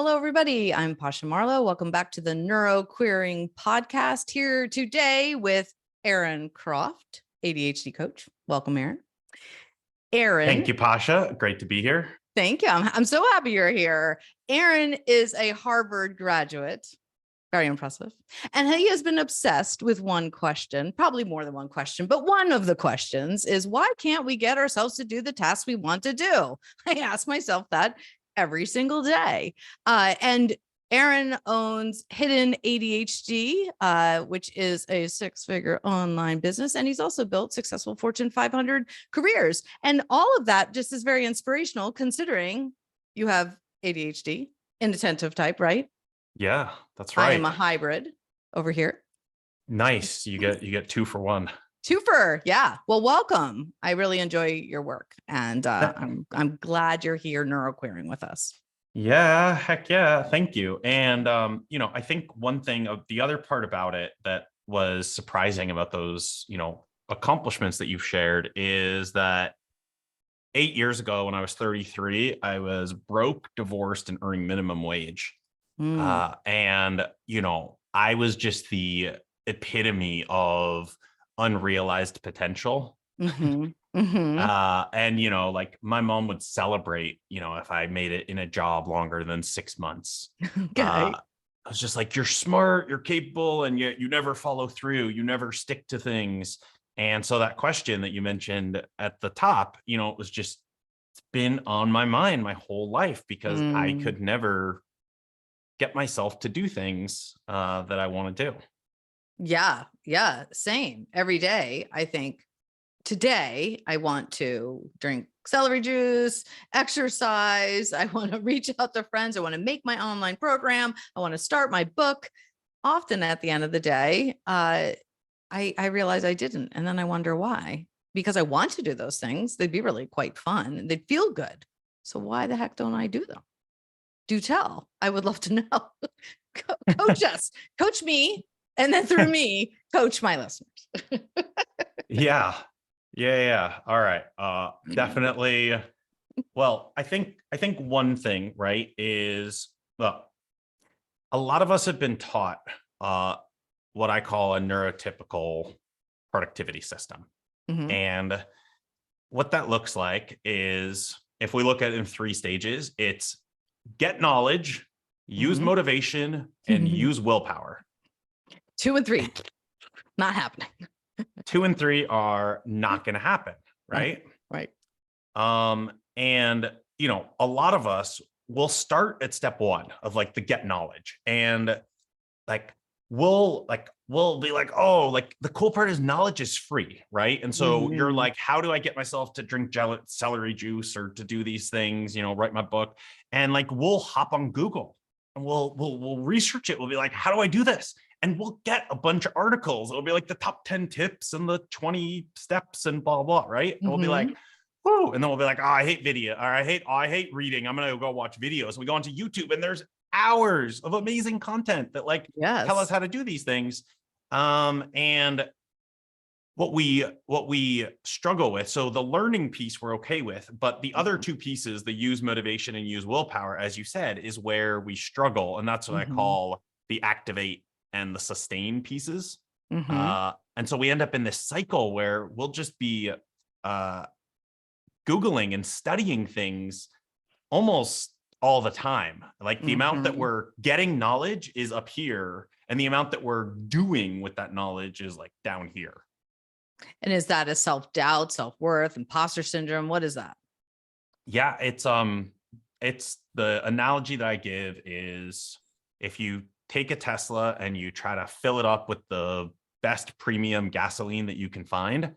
Hello, everybody. I'm Pasha Marlowe. Welcome back to the Neuroqueering podcast. Here today with Aron Croft, ADHD coach. Welcome, Aron. Thank you, Pasha. Great to be here. Thank you. I'm so happy you're here. Aron is a Harvard graduate. Very impressive. And he has been obsessed with one question, probably more than one question, but one of the questions is, why can't we get ourselves to do the tasks we want to do? I ask myself that every single day. And Aron owns Hidden ADHD, which is a six-figure online business. And he's also built successful Fortune 500 careers. And all of that just is very inspirational, considering you have ADHD, inattentive type, right? Yeah, that's right. I am a hybrid over here. Nice. You get 2 for 1. Twofer. Yeah. Well, welcome. I really enjoy your work, and I'm glad you're here neuroqueering with us. Yeah, heck yeah. Thank you. And I think one thing of the other part about it that was surprising about those, accomplishments that you've shared is that 8 years ago when I was 33, I was broke, divorced, and earning minimum wage. And I was just the epitome of unrealized potential. And like my mom would celebrate, if I made it in a job longer than 6 months. Okay. I was just like, you're smart, you're capable, and yet you never follow through, you never stick to things. And so that question that you mentioned at the top, it was just, it's been on my mind my whole life because I could never get myself to do things that I want to do. Yeah, same. Every day, I think, today I want to drink celery juice, exercise. I want to reach out to friends. I want to make my online program. I want to start my book. Often at the end of the day, I realize I didn't. And then I wonder why. Because I want to do those things. They'd be really quite fun. They'd feel good. So why the heck don't I do them? Do tell. I would love to know. Coach us, coach me, and then through me, coach my listeners. Yeah. All right. Definitely. Well, I think one thing, right, is, well, a lot of us have been taught what I call a neurotypical productivity system. And what that looks like is, if we look at it in 3 stages, it's get knowledge, use motivation, and use willpower. 2 and 3, not happening. 2 and 3 are not going to happen, right? Right. And a lot of us will start at step 1 of like the get knowledge, and we'll be like, oh, like the cool part is knowledge is free, right? And so you're like, how do I get myself to drink celery juice or to do these things, write my book? And like, we'll hop on Google and we'll research it. We'll be like, how do I do this? And we'll get a bunch of articles. It'll be like the top 10 tips and the 20 steps and blah, blah, right? And we'll be like, whoa. And then we'll be like, oh, I hate video. Or I hate reading. I'm going to go watch videos. We go onto YouTube and there's hours of amazing content that tell us how to do these things. And what we struggle with, so the learning piece we're okay with, but the other 2 pieces, the use motivation and use willpower, as you said, is where we struggle. And that's what I call the activate and the sustain pieces. And so we end up in this cycle where we'll just be Googling and studying things almost all the time. Like the amount that we're getting knowledge is up here, and the amount that we're doing with that knowledge is like down here. And is that a self-doubt, self-worth, imposter syndrome? What is that? Yeah, it's the analogy that I give is, if you take a Tesla and you try to fill it up with the best premium gasoline that you can find,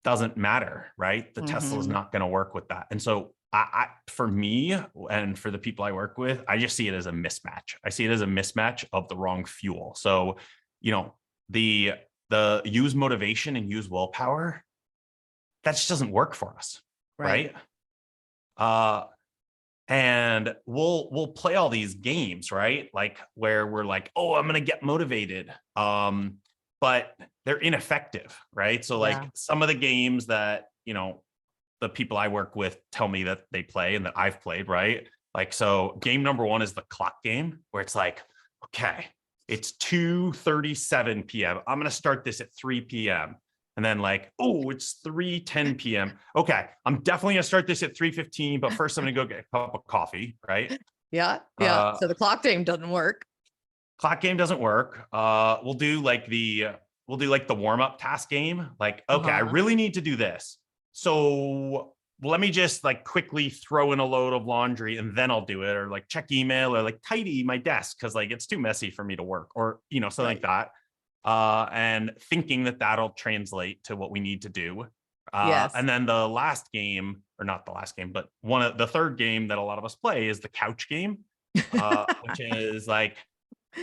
doesn't matter, right? The Tesla is not going to work with that. And so for me and for the people I work with, I just see it as a mismatch. I see it as a mismatch of the wrong fuel. So, the use motivation and use willpower, that just doesn't work for us. Right. And we'll play all these games, right? Like where we're like, oh, I'm going to get motivated. But they're ineffective, right? So like some of the games that, the people I work with tell me that they play and that I've played, right? Like, so game number one is the clock game, where it's like, okay, it's 2:37 p.m. I'm going to start this at 3 p.m. And then like, oh, it's 3:10 p.m. Okay, I'm definitely going to start this at 3:15, but first I'm going to go get a cup of coffee, right? Yeah. Yeah. So the clock game doesn't work. Clock game doesn't work. We'll do like the warm-up task game. Like, okay, I really need to do this. So let me just like quickly throw in a load of laundry and then I'll do it, or like check email, or like tidy my desk because like it's too messy for me to work, or something like that. And thinking that that'll translate to what we need to do. Yes. And then the last game, or not the last game, but the third game that a lot of us play is the couch game, which is like,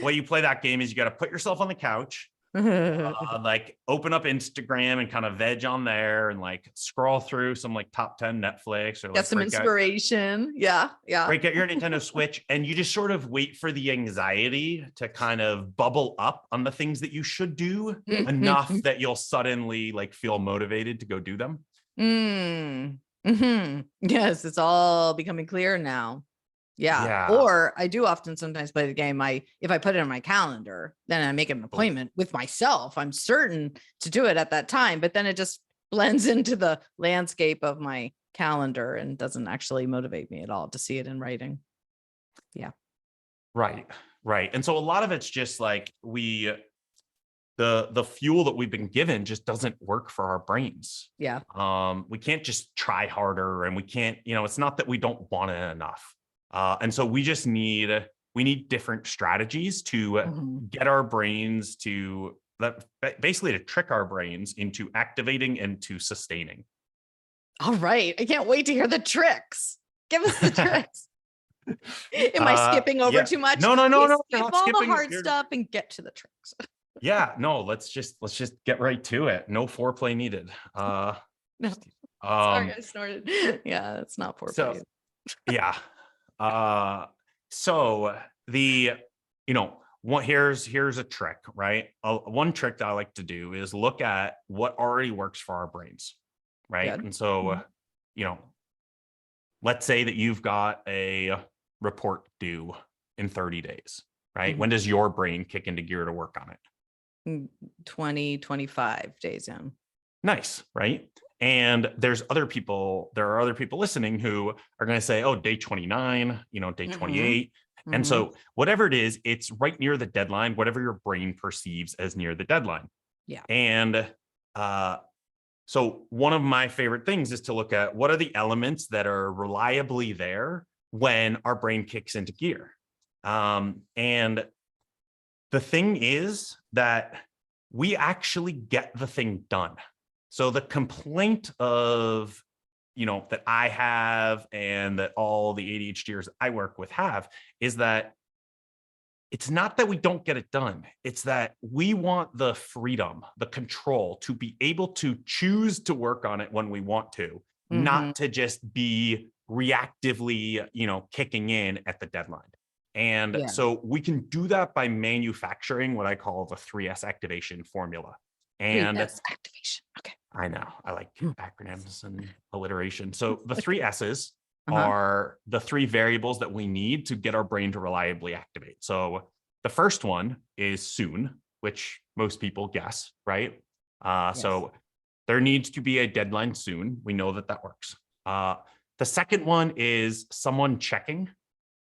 way you play that game is you got to put yourself on the couch, like open up Instagram and kind of veg on there and like scroll through some like top 10 Netflix, or like get some inspiration. Yeah. Break out your Nintendo Switch, and you just sort of wait for the anxiety to kind of bubble up on the things that you should do enough that you'll suddenly like feel motivated to go do them. Yes, it's all becoming clear now. Yeah. Or I do often sometimes play the game. If I put it on my calendar, then I make an appointment with myself. I'm certain to do it at that time, but then it just blends into the landscape of my calendar and doesn't actually motivate me at all to see it in writing. Yeah. Right. And so a lot of it's just like the fuel that we've been given just doesn't work for our brains. Yeah. We can't just try harder, and we can't, it's not that we don't want it enough. And so we need different strategies to get our brains to basically to trick our brains into activating and to sustaining. All right. I can't wait to hear the tricks. Give us the tricks. Am I skipping over too much? No. Skip all the hard stuff and get to the tricks. Yeah, no, let's just get right to it. No foreplay needed. No. Sorry, I snorted. Yeah, it's not foreplay. So, yeah. So here's a trick, right? One trick that I like to do is look at what already works for our brains, right? Good. And so, let's say that you've got a report due in 30 days, right? When does your brain kick into gear to work on it? 25 days in. Nice, right? And there are other people listening who are going to say, oh, day 29, day 28. And so whatever it is, it's right near the deadline, whatever your brain perceives as near the deadline. Yeah. And so one of my favorite things is to look at what are the elements that are reliably there when our brain kicks into gear. And the thing is that we actually get the thing done. So the complaint of, that I have and that all the ADHDers I work with have is that it's not that we don't get it done. It's that we want the freedom, the control to be able to choose to work on it when we want to, not to just be reactively, kicking in at the deadline. And so we can do that by manufacturing what I call the 3S activation formula. And 3S activation. Okay. I know. I like acronyms and alliteration. So the 3 S's are the 3 variables that we need to get our brain to reliably activate. So the first one is soon, which most people guess, right? So there needs to be a deadline soon. We know that works. The second one is someone checking,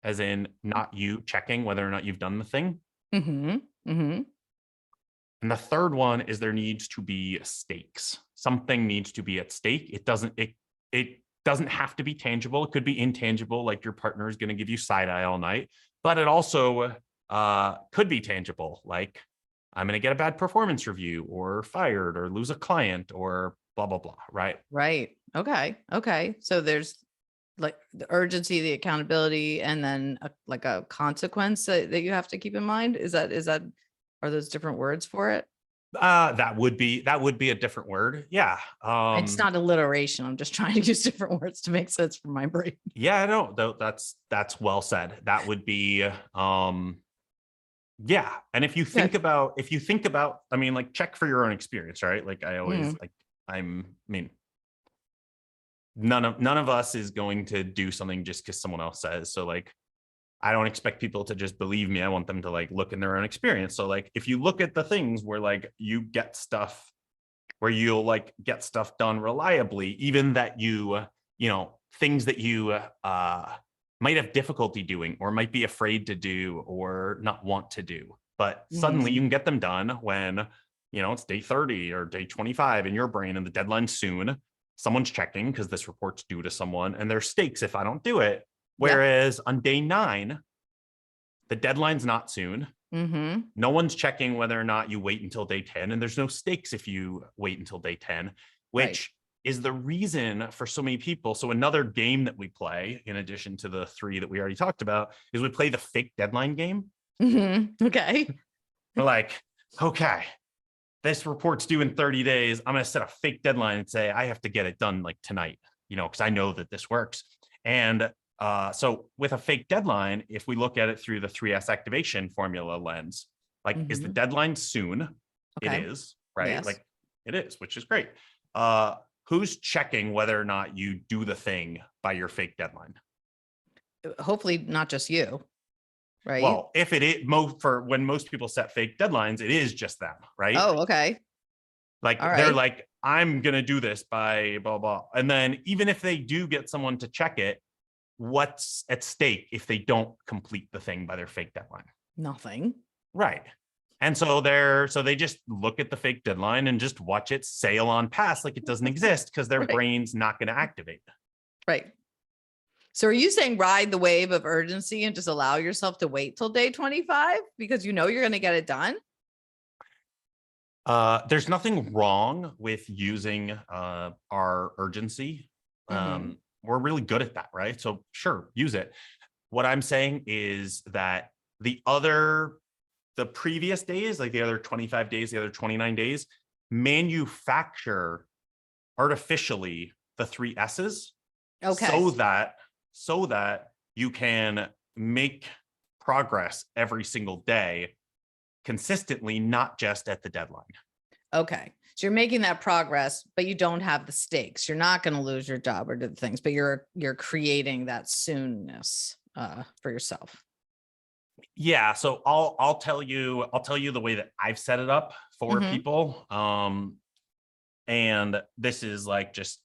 as in not you checking whether or not you've done the thing. And the third one is there needs to be stakes. Something needs to be at stake. It doesn't have to be tangible. It could be intangible, like your partner is going to give you side eye all night. But it also could be tangible, like I'm going to get a bad performance review, or fired, or lose a client, or blah, blah, blah. Right. Right. Okay. So there's like the urgency, the accountability, and then a consequence that you have to keep in mind. Are those different words for it? That would be a different word. Yeah. It's not alliteration. I'm just trying to use different words to make sense for my brain. Yeah, no, that's well said. That would be, yeah. And if you think about, I mean, like check for your own experience, right? Like I always none of us is going to do something just because someone else says. So like, I don't expect people to just believe me. I want them to like look in their own experience. So like, if you look at the things where like you get stuff, where you'll like get stuff done reliably, even that you know, things that you might have difficulty doing or might be afraid to do or not want to do, but suddenly you can get them done when, you know, it's day 30 or day 25 in your brain and the deadline's soon. Someone's checking because this report's due to someone and there's stakes if I don't do it. Whereas on day 9, the deadline's not soon. No one's checking whether or not you wait until day 10, and there's no stakes if you wait until day 10, which is the reason for so many people. So another game that we play, in addition to the 3 that we already talked about, is we play the fake deadline game. Okay. We're like, okay, this report's due in 30 days. I'm going to set a fake deadline and say, I have to get it done like tonight, you know, because I know that this works. And so with a fake deadline, if we look at it through the 3S activation formula lens, like, is the deadline soon? Okay. It is, right? Yes. Like it is, which is great. Who's checking whether or not you do the thing by your fake deadline? Hopefully not just you, right? Well, if it is for when most people set fake deadlines, it is just them, right? Oh, okay. Like they're like, I'm going to do this by blah, blah. And then even if they do get someone to check it, what's at stake if they don't complete the thing by their fake deadline? Nothing. Right. And so they just look at the fake deadline and just watch it sail on past like it doesn't exist because their brain's not going to activate. Right. So are you saying ride the wave of urgency and just allow yourself to wait till day 25 because you know you're going to get it done? There's nothing wrong with using our urgency. We're really good at that, right? So sure, use it. What I'm saying is that the previous days, like the other 25 days, the other 29 days, manufacture artificially the 3 S's. Okay. So that you can make progress every single day consistently, not just at the deadline. Okay. So you're making that progress, but you don't have the stakes. You're not going to lose your job or do the things, but you're creating that soonness for yourself. Yeah. So I'll tell you the way that I've set it up for people. And this is like this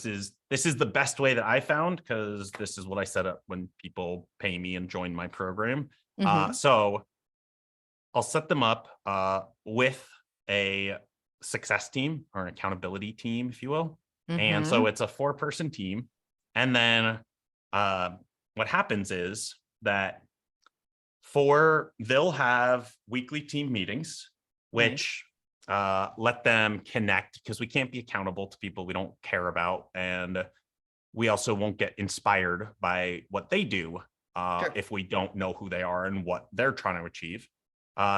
is the best way that I found because this is what I set up when people pay me and join my program. So I'll set them up with a success team or an accountability team, if you will. And so it's a 4-person team. And then what happens is that they'll have weekly team meetings, which let them connect because we can't be accountable to people we don't care about. And we also won't get inspired by what they do if we don't know who they are and what they're trying to achieve.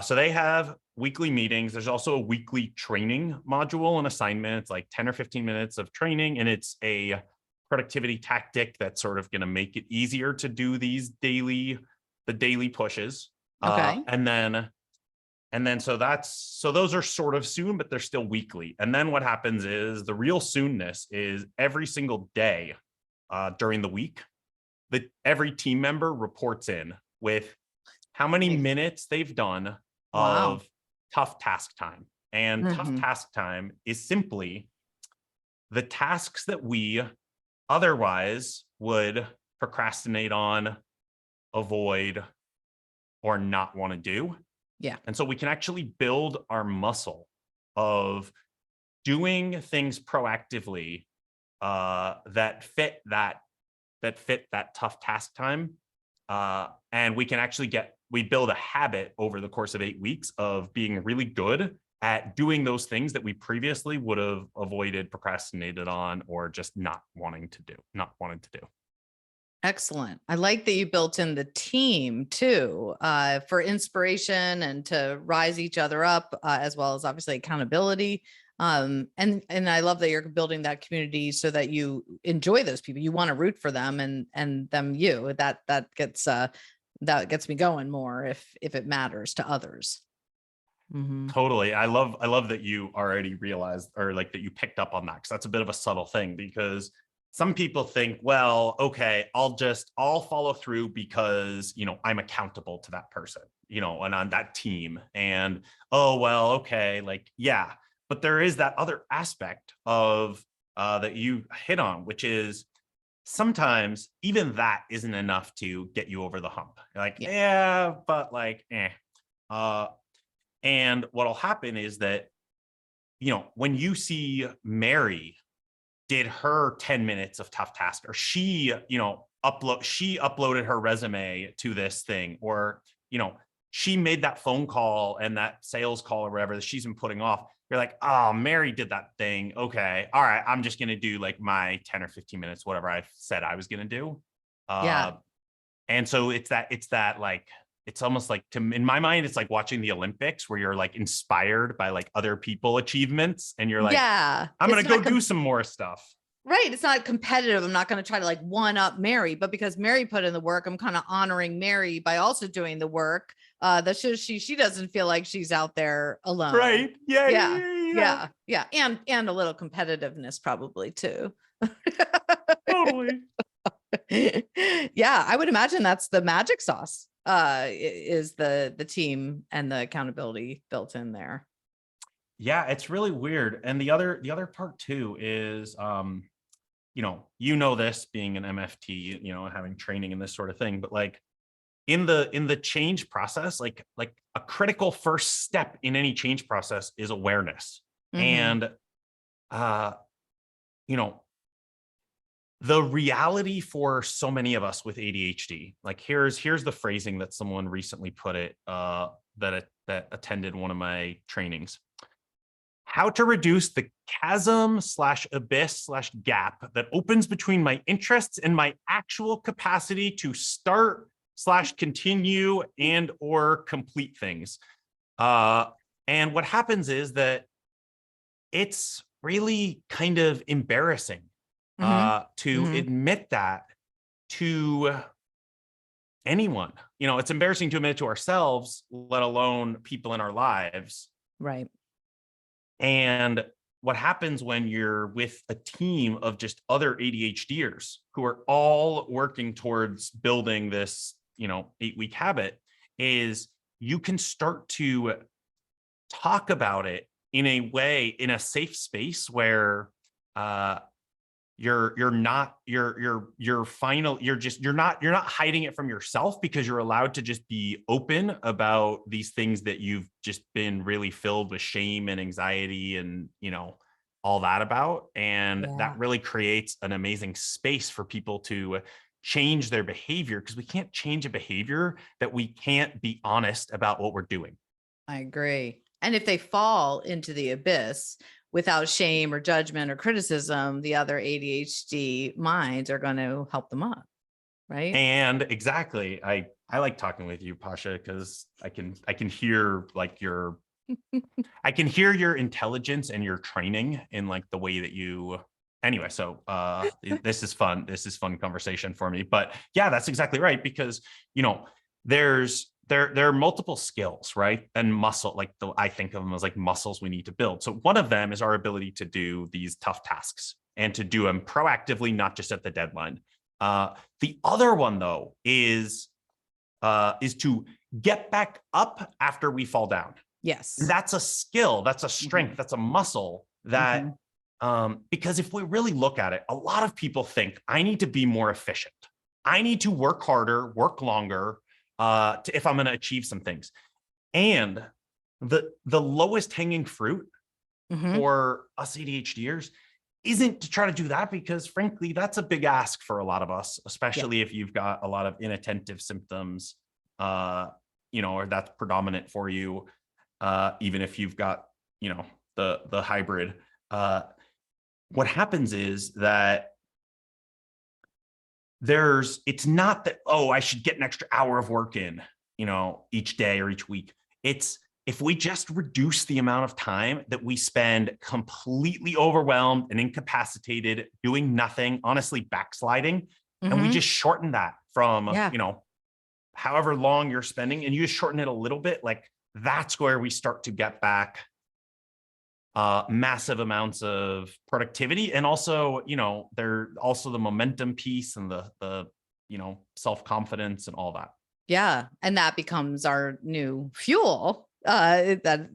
So they have weekly meetings. There's also a weekly training module and assignment. It's like 10 or 15 minutes of training. And it's a productivity tactic that's sort of going to make it easier to do the daily pushes. Okay. And then so those are sort of soon, but they're still weekly. And then what happens is the real soonness is every single day during the week that every team member reports in with how many minutes they've done of tough task time. And tough task time is simply the tasks that we otherwise would procrastinate on, avoid, or not want to do. Yeah. And so we can actually build our muscle of doing things proactively that fit that tough task time. And we can actually we build a habit over the course of 8 weeks of being really good at doing those things that we previously would have avoided, procrastinated on, or just not wanting to do. Excellent. I like that you built in the team too, for inspiration and to rise each other up, as well as obviously accountability. And I love that you're building that community so that you enjoy those people. You want to root for them and them you. That gets me going more if it matters to others. Totally. I love that you already realized, or like that you picked up on that, because that's a bit of a subtle thing, because some people think, well, okay, I'll follow through because, I'm accountable to that person, and on that team. And, oh, well, okay, like, yeah. But there is that other aspect of that you hit on, which is sometimes even that isn't enough to get you over the hump. Like, yeah, but like, uh, and what'll happen is that, when you see Mary did her 10 minutes of tough task, or she uploaded her resume to this thing, or she made that phone call and that sales call or whatever that she's been putting off. You're like, oh, Mary did that thing. Okay, all right, I'm just gonna do like my 10 or 15 minutes, whatever I said I was gonna do. And so it's that like, it's almost like, in my mind, it's like watching the Olympics, where you're like inspired by like other people achievements, and you're like, I'm gonna go do some more stuff. Right. It's not competitive. I'm not going to try to like one up Mary, but because Mary put in the work, I'm kind of honoring Mary by also doing the work. That she doesn't feel like she's out there alone. Right. Yeah. And a little competitiveness probably too. Totally. Yeah. I would imagine that's the magic sauce, is the team and the accountability built in there. Yeah, it's really weird. And the other part too is, this being an MFT, having training in this sort of thing, but like in the change process, like a critical first step in any change process is awareness. And, the reality for so many of us with ADHD, like here's the phrasing that someone recently put it, that attended one of my trainings. How to reduce the chasm/abyss/gap that opens between my interests and my actual capacity to start/continue and/or complete things. And what happens is that it's really kind of embarrassing to admit that to anyone. It's embarrassing to admit it to ourselves, let alone people in our lives. Right. And what happens when you're with a team of just other ADHDers who are all working towards building this, 8-week habit, is you can start to talk about it in a way, in a safe space where you're not hiding it from yourself, because you're allowed to just be open about these things that you've just been really filled with shame and anxiety and all that about. And that really creates an amazing space for people to change their behavior, because we can't change a behavior that we can't be honest about what we're doing. I agree. And if they fall into the abyss without shame or judgment or criticism, the other ADHD minds are going to help them up. Right. And exactly. I like talking with you, Pasha, because I can hear like I can hear your intelligence and your training in like the way that you, anyway. So this is fun. This is fun conversation for me, but yeah, that's exactly right. Because, there are multiple skills, right? And muscle, like I think of them as like muscles we need to build. So one of them is our ability to do these tough tasks and to do them proactively, not just at the deadline. The other one though is to get back up after we fall down. Yes. And that's a skill, that's a strength, that's a muscle that, because if we really look at it, a lot of people think I need to be more efficient. I need to work harder, work longer, if I'm going to achieve some things. And the lowest hanging fruit for us ADHDers isn't to try to do that, because frankly, that's a big ask for a lot of us, especially if you've got a lot of inattentive symptoms, or that's predominant for you, even if you've got, the hybrid. What happens is that it's not that, oh, I should get an extra hour of work in, each day or each week. It's if we just reduce the amount of time that we spend completely overwhelmed and incapacitated, doing nothing, honestly backsliding, and we just shorten that from, however long you're spending, and you just shorten it a little bit, like that's where we start to get back massive amounts of productivity. And also, there also the momentum piece and the self-confidence and all that. Yeah. And that becomes our new fuel. That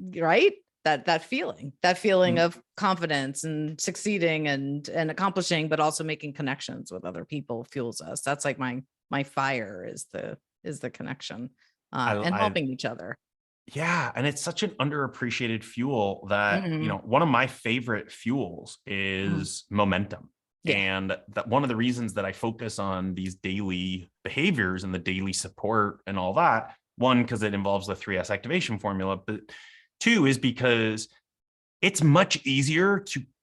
feeling of confidence and succeeding and accomplishing, but also making connections with other people fuels us. That's like my fire is the connection and helping each other. Yeah. And it's such an underappreciated fuel that, Mhm. one of my favorite fuels is momentum. Yeah. And that one of the reasons that I focus on these daily behaviors and the daily support and all that, one, because it involves the 3S activation formula, but two is because it's much easier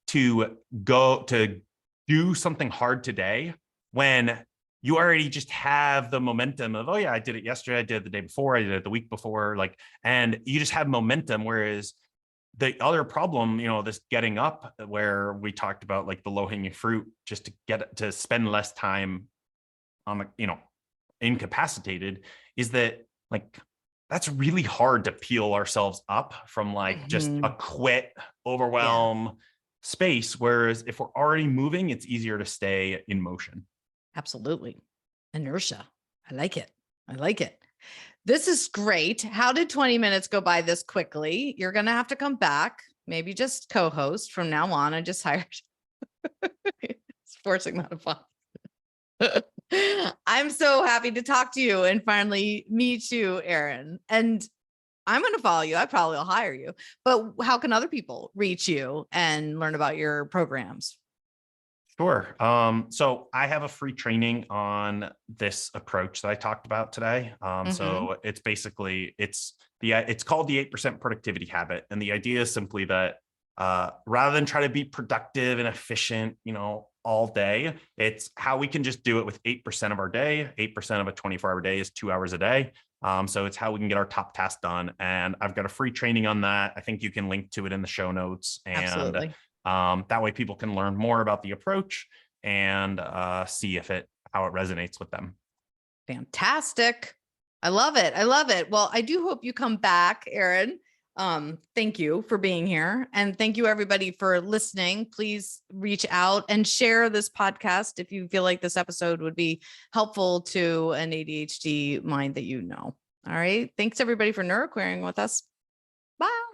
to go to do something hard today when you already just have the momentum of, oh yeah, I did it yesterday, I did it the day before, I did it the week before, and you just have momentum. Whereas the other problem, this getting up, where we talked about like the low-hanging fruit, just to get to spend less time on the, incapacitated, is that that's really hard to peel ourselves up from just a quit, overwhelm space. Whereas if we're already moving, it's easier to stay in motion. Absolutely. Inertia. I like it. This is great. How did 20 minutes go by this quickly? You're going to have to come back, maybe just co-host from now on. I just hired. It's forcing that upon. I'm so happy to talk to you and finally meet you, Aron. And I'm going to follow you. I probably will hire you. But how can other people reach you and learn about your programs? Sure. So I have a free training on this approach that I talked about today. So it's basically, it's called the 8% productivity habit. And the idea is simply that rather than try to be productive and efficient, all day, it's how we can just do it with 8% of our day. 8% of a 24-hour day is 2 hours a day. So it's how we can get our top tasks done. And I've got a free training on that. I think you can link to it in the show notes. And Absolutely. that way people can learn more about the approach and see how it resonates with them. Fantastic. I love it. Well, I do hope you come back, Aron. Thank you for being here. And thank you everybody for listening. Please reach out and share this podcast if you feel like this episode would be helpful to an ADHD mind that you know. All right. Thanks everybody for neuroquerying with us. Bye.